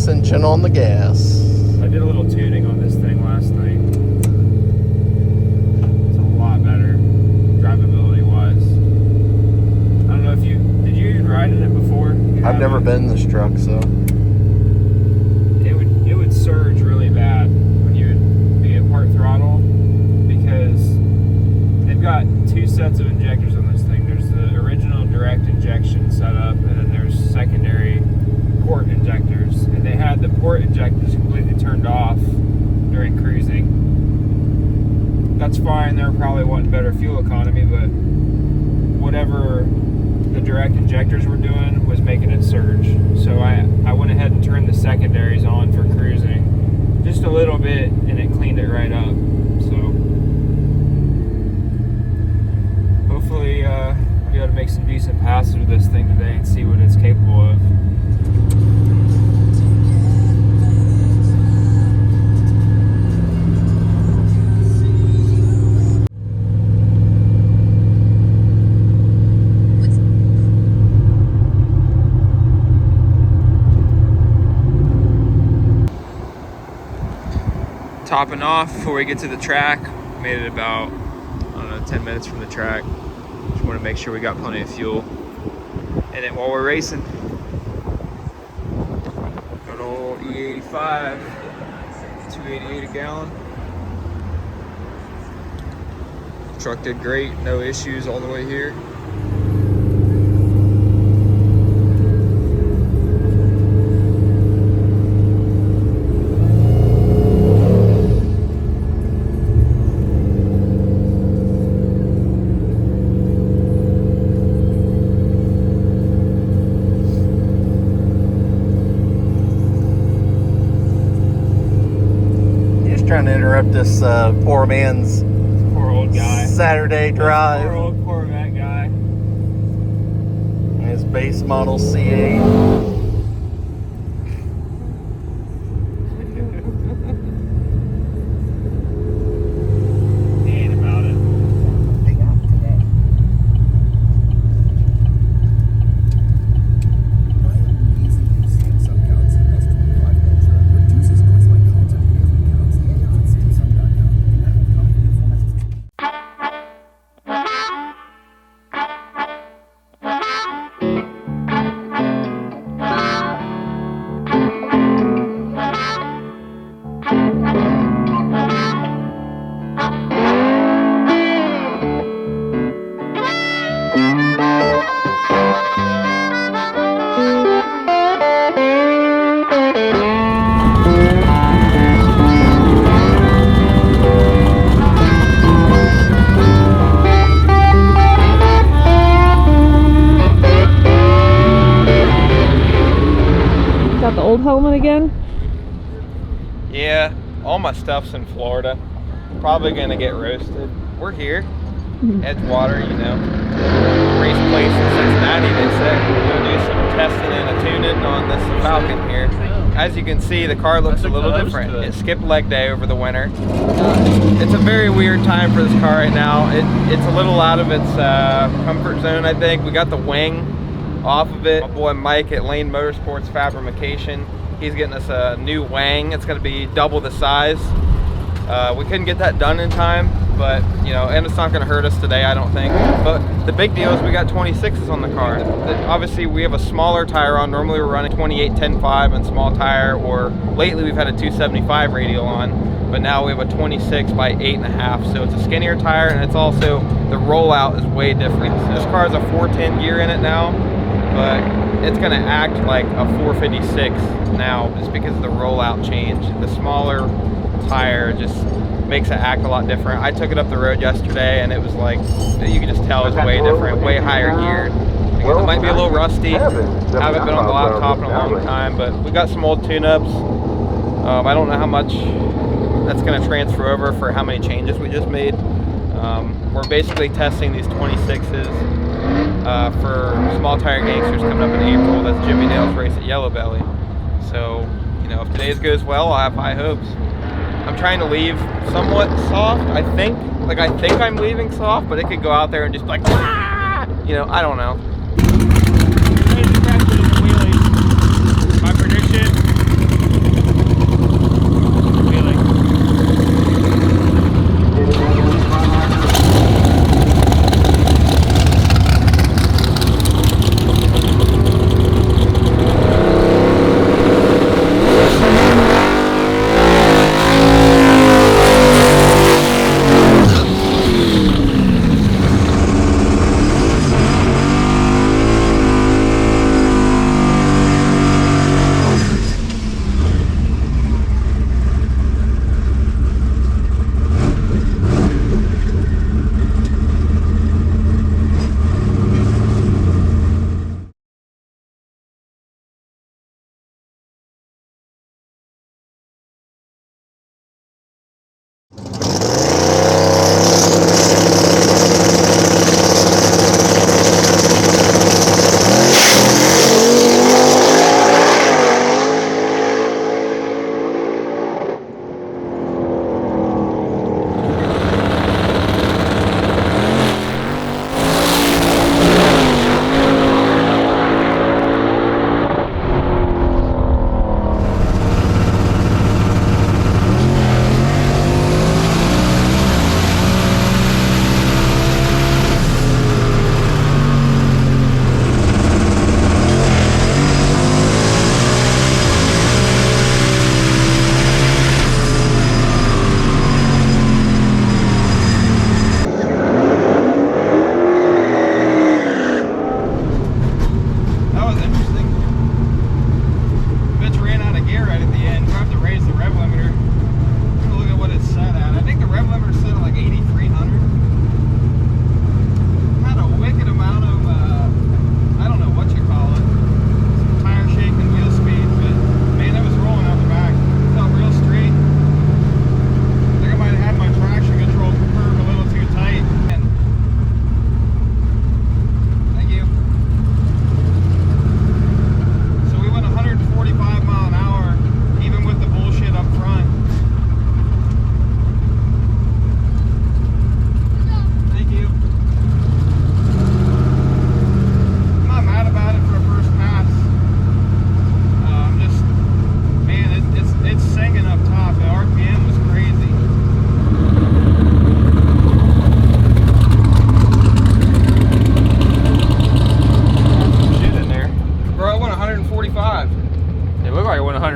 cinching on the gas. I did a little tuning on this thing last night. It's a lot better, drivability wise. I don't know if did you even ride in it before? I've never been in this truck, so. It would surge really bad when you would be at part throttle, because they've got two sets of injectors on this thing. There's the original direct injection setup, and then there's secondary port injectors, and they had the port injectors completely turned off during cruising. That's fine, they're probably wanting better fuel economy, but whatever the direct injectors were doing was making it surge. So I went ahead and turned the secondaries on for cruising just a little bit, and it cleaned it right up. So hopefully I'll be able to make some decent passes with this thing today and see what it's capable of. Topping off before we get to the track. Made it about, I don't know, 10 minutes from the track. Just want to make sure we got plenty of fuel. And then while we're racing, good old E85, 288 a gallon. Truck did great, no issues all the way here. Trying to interrupt this poor man's Poor old guy. Saturday drive. Poor old Corvette guy. His base model C8. He ain't about it. Got the old helmet again? Yeah, all my stuff's in Florida. Probably gonna get roasted. We're here, Edgewater, you know. Race place in Cincinnati, they said. We're gonna do some testing and a tuning on this Falcon here. As you can see, the car looks a little different. It skipped leg day over the winter. It's a very weird time for this car right now. It's a little out of its comfort zone, I think. We got the wing off of it. My boy Mike at Lane Motorsports Fabrication, he's getting us a new wang. It's going to be double the size. We couldn't get that done in time, but you know, and it's not going to hurt us today, I don't think. But the big deal is we got 26s on the car. Obviously we have a smaller tire on. Normally we're running 28 10.5 and small tire, or lately we've had a 275 radial on, but now we have a 26 by 8.5, so it's a skinnier tire, and it's also, the rollout is way different. This car has a 410 gear in it now, but it's gonna act like a 456 now just because of the rollout change. The smaller tire just makes it act a lot different. I took it up the road yesterday and it was like, you can just tell it's way different, way higher geared. Again, it might be a little rusty. Haven't been on the laptop in a long time, but we got some old tune-ups. I don't know how much that's gonna transfer over for how many changes we just made. We're basically testing these 26s for small tire gangsters coming up in April. That's Jimmy Dale's race at Yellow Belly. So, you know, if today's goes well, I'll have high hopes. I'm trying to leave somewhat soft, I think. Like, I think I'm leaving soft, but it could go out there and just be like, ah! You know, I don't know. My prediction,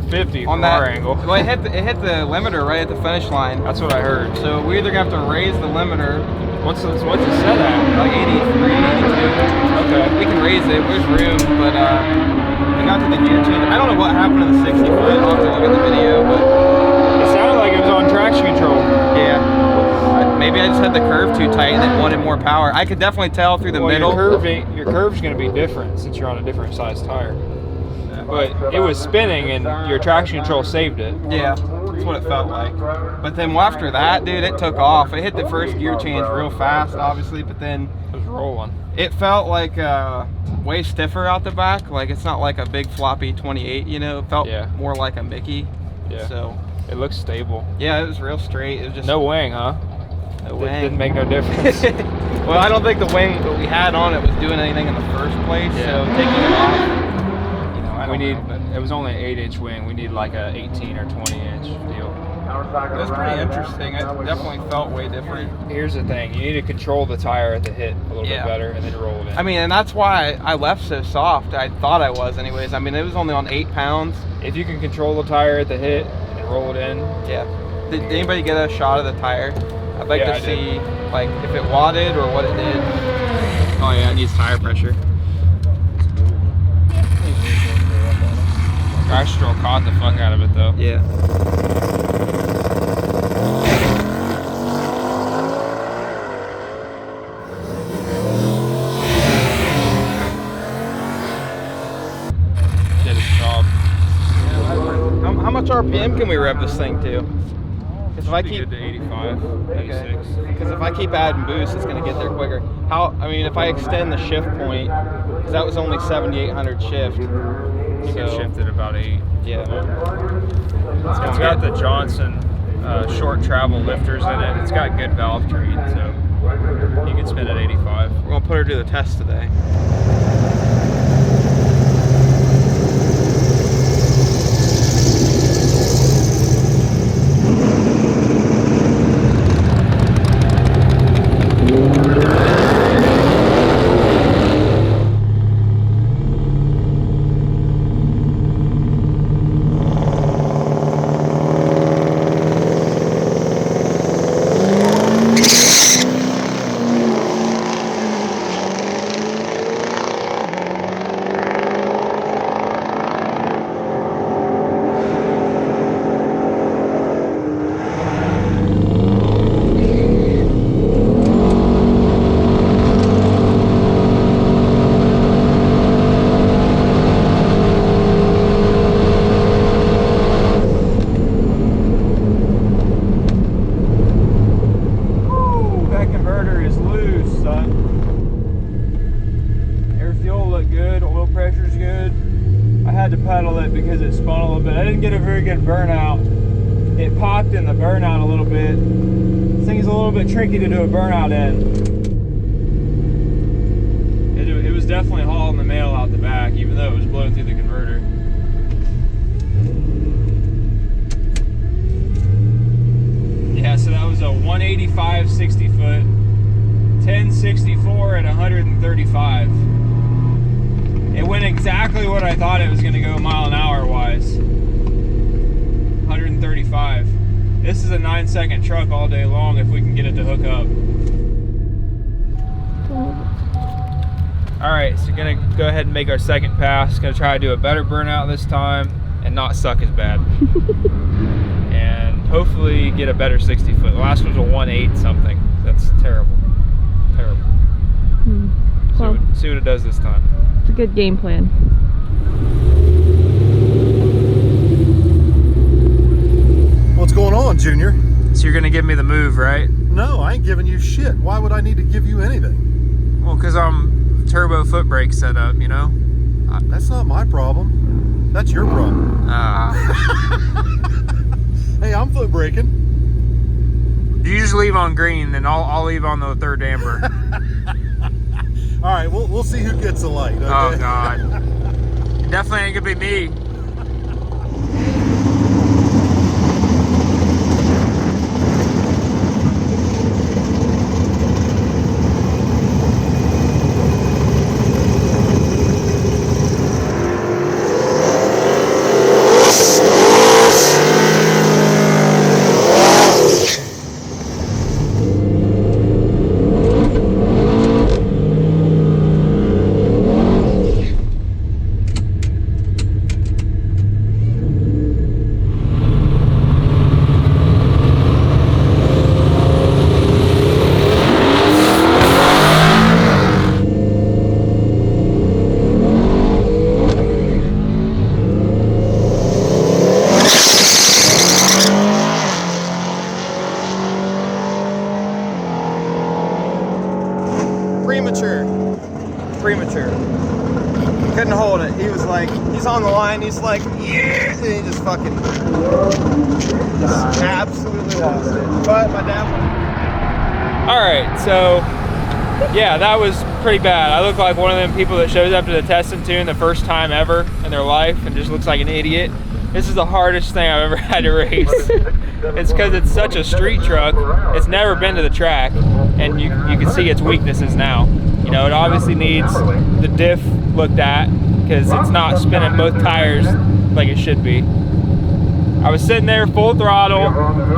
150 on from that our angle. Well, it hit the limiter right at the finish line. That's what I heard. So we either have to raise the limiter. What's it set at? Like 83, 82. Okay. We can raise it. There's room, but we got to the gear change. I don't know what happened to the 60 foot. I'll have to look at the video, but It sounded like it was on traction control. yeah. Maybe I just had the curve too tight and it wanted more power. I could definitely tell through the middle. Your curve's going to be different since you're on a different size tire. But it was spinning and your traction control saved it. Yeah, that's what it felt like. But then after that, dude, it took off. It hit the first gear change real fast, obviously, but then It was rolling. it felt like way stiffer out the back. Like it's not like a big floppy 28, you know. It felt more like a Mickey. Yeah. So it looks stable. yeah, it was real straight. It was just No wing, huh? no It wing. didn't make no difference. Well, I don't think the wing that we had on it was doing anything in the first place. So taking it off, you know, I don't know, but it was only an 8-inch wing. We need like a 18 or 20-inch deal. it was pretty interesting. It definitely felt way different. Here's the thing. You need to control the tire at the hit a little bit better and then roll it in. I mean, and that's why I left so soft. I thought I was anyways. I mean, it was only on 8 pounds. If you can control the tire at the hit and roll it in. Yeah. Did anybody get a shot of the tire? I'd like Yeah, to I see did. like if it wadded or what it did. Oh yeah, it needs tire pressure. Traction control caught the fuck out of it though. Yeah. Did its job. How much RPM can we rev this thing to? Because if I Be keep good to 85, 86. Because if I keep adding boost, it's going to get there quicker. I mean, if I extend the shift point, because that was only 7,800 shift. You can shift it about 8. Yeah. It's got the Johnson short travel lifters in it. It's got good valve train, so you can spin at 85. We're going to put her to the test today. Pedal it because it spun a little bit. I didn't get a very good burnout. It popped in the burnout a little bit. This thing is a little bit tricky to do a burnout in. It was definitely hauling the mail out the back, even though it was blowing through the converter. Yeah, so that was a 185 60 foot, 1064 at 135. It went exactly what I thought it was going to go mile an hour wise. 135. This is a 9-second truck all day long if we can get it to hook up. Alright, so gonna go ahead and make our second pass. Gonna try to do a better burnout this time and not suck as bad. And hopefully get a better 60 foot. The last one was a 1.8 something. That's terrible. Terrible. Well, See what it does this time. it's a good game plan. What's going on, Junior? So you're gonna give me the move, right? No, I ain't giving you shit. Why would I need to give you anything? Well, because I'm turbo foot brake set up, you know? That's not my problem. That's your problem. Hey, I'm foot braking. You just leave on green, and I'll leave on the third amber. All right, we'll see who gets the light. Okay? Oh, God. It definitely ain't gonna be me. he's on the line. He's like, yeah, and he just fucking just absolutely lost it. But my dad won. All right, so yeah, that was pretty bad. I look like one of them people that shows up to the testing tune the first time ever in their life and just looks like an idiot. This is the hardest thing I've ever had to race. It's because it's such a street truck. It's never been to the track, and you can see its weaknesses now. You know, it obviously needs the diff looked at because it's not spinning both tires like it should be. I was sitting there full throttle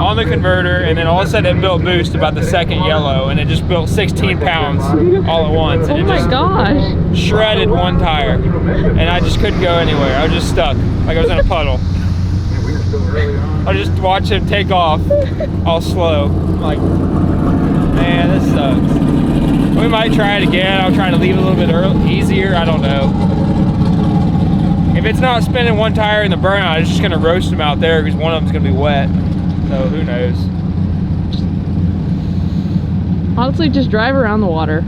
on the converter, and then all of a sudden it built boost about the second yellow, and it just built 16 pounds all at once. And Oh my gosh. shredded one tire, and I just couldn't go anywhere. I was just stuck, like I was in a puddle. I just watched him take off all slow. I'm like, man, this sucks. We might try it again. I'm trying to leave it a little bit easier. I don't know. If it's not spinning one tire in the burnout, it's just gonna roast them out there because one of them's gonna be wet. So who knows? Honestly, just drive around the water.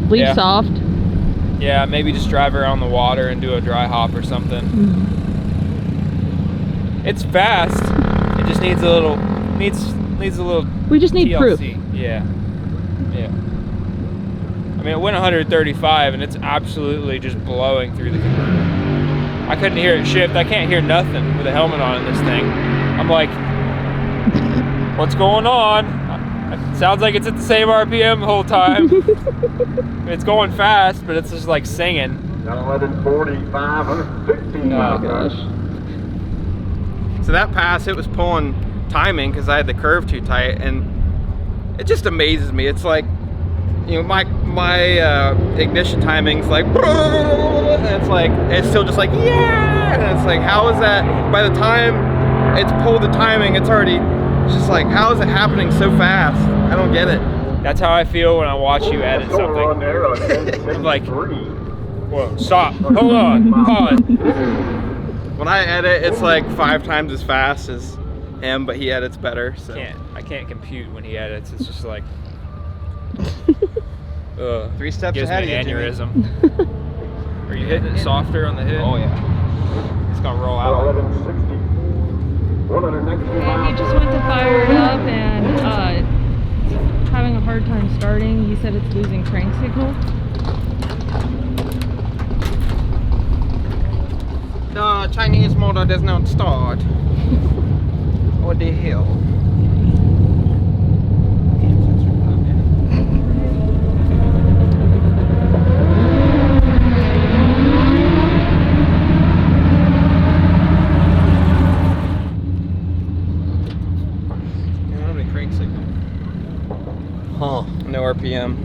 Leave Yeah. soft. Yeah, maybe just drive around the water and do a dry hop or something. It's fast. It just needs a little needs a little. We just need proof. TLC. Yeah. Yeah. I mean, it went 135 and it's absolutely just blowing through the converter. I couldn't hear it shift. I can't hear nothing with a helmet on in this thing. I'm like, what's going on? It sounds like it's at the same RPM the whole time. It's going fast, but it's just like singing. 1145, 116 Oh gosh. So that pass, it was pulling timing because I had the curve too tight, and it just amazes me. It's like, you know, my ignition timing's like, and it's like, it's still just like, yeah, and it's like, how is that? By the time it's pulled the timing, it's already, it's just like, how is it happening so fast? I don't get it. That's how I feel when I watch you edit something. I'm like, whoa, stop, hold on, pause. When I edit, it's like 5 times as fast as him, but he edits better. So I can't compute when he edits. It's just like 3 steps gives ahead. Gives me an aneurysm. Are you hitting it softer on the hood? Oh yeah. It's gonna roll out. And he just went to fire it up and having a hard time starting. He said it's losing crank signal. The Chinese motor does not start. What the hell? Huh. No RPM.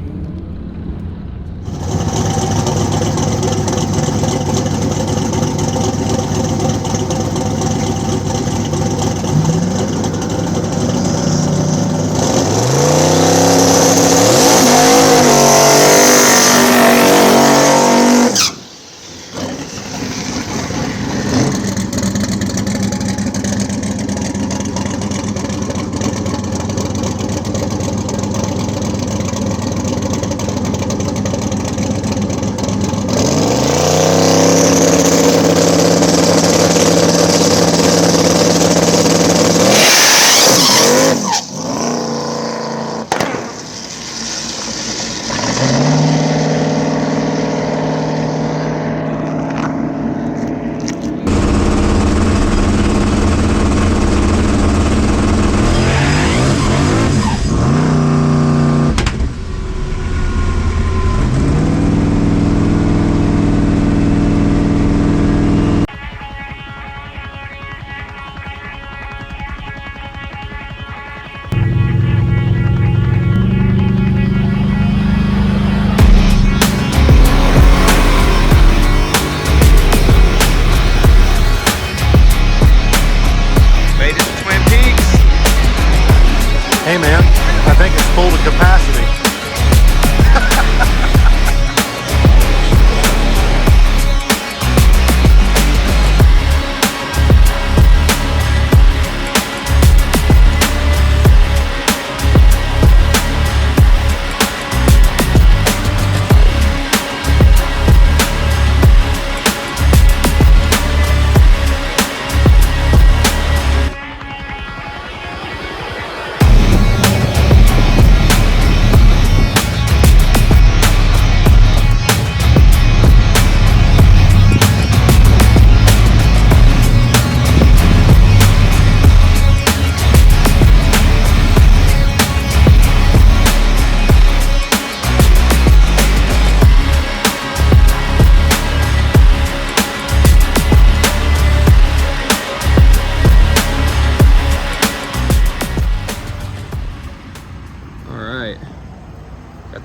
Hey man, I think it's full to capacity.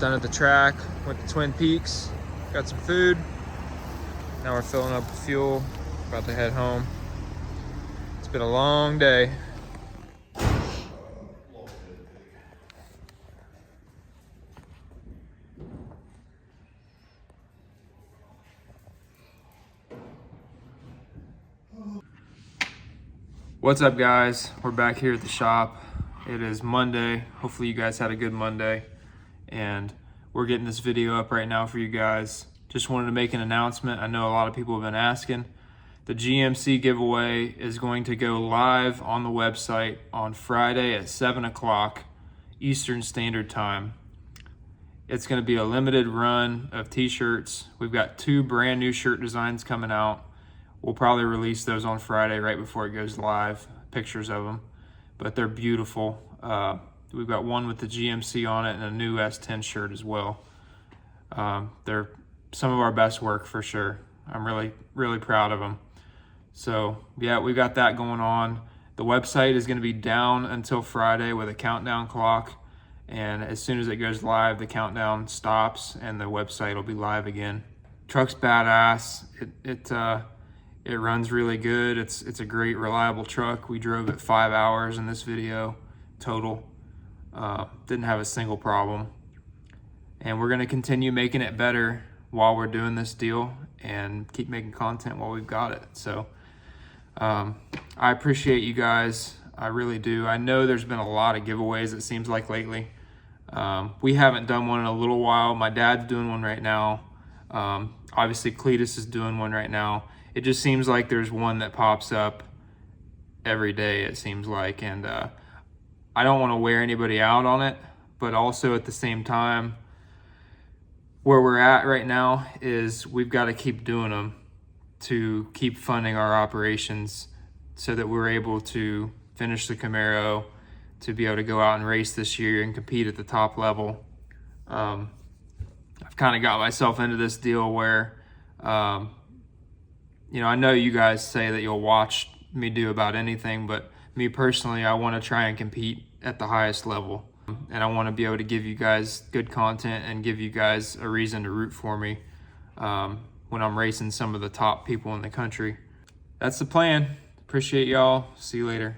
done at the track, went to Twin Peaks, got some food. Now we're filling up with fuel, about to head home. It's been a long day. What's up, guys? We're back here at the shop. It is Monday. Hopefully you guys had a good Monday, and we're getting this video up right now for you guys. Just wanted to make an announcement. I know a lot of people have been asking. The GMC giveaway is going to go live on the website on Friday at 7 o'clock Eastern Standard Time. It's going to be a limited run of t-shirts. We've got 2 brand new shirt designs coming out. We'll probably release those on Friday right before it goes live, pictures of them, but they're beautiful. We've got one with the GMC on it and a new S10 shirt as well. They're some of our best work for sure. I'm really proud of them. So yeah, we got that going on. The website is going to be down until Friday with a countdown clock, and as soon as it goes live, the countdown stops and the website will be live again. Truck's badass. It runs really good. It's a great, reliable truck. We drove it 5 hours in this video total. Didn't have a single problem. And we're gonna continue making it better while we're doing this deal and keep making content while we've got it. So I appreciate you guys. I really do. I know there's been a lot of giveaways, it seems like lately. We haven't done one in a little while. My dad's doing one right now. Obviously Cletus is doing one right now. It just seems like there's one that pops up every day, it seems like, and I don't want to wear anybody out on it, but also at the same time, where we're at right now is we've got to keep doing them to keep funding our operations so that we're able to finish the Camaro, to be able to go out and race this year and compete at the top level. I've kind of got myself into this deal where you know, I know you guys say that you'll watch me do about anything, but me personally, I want to try and compete at the highest level. And I want to be able to give you guys good content and give you guys a reason to root for me when I'm racing some of the top people in the country. That's the plan. Appreciate y'all. See you later.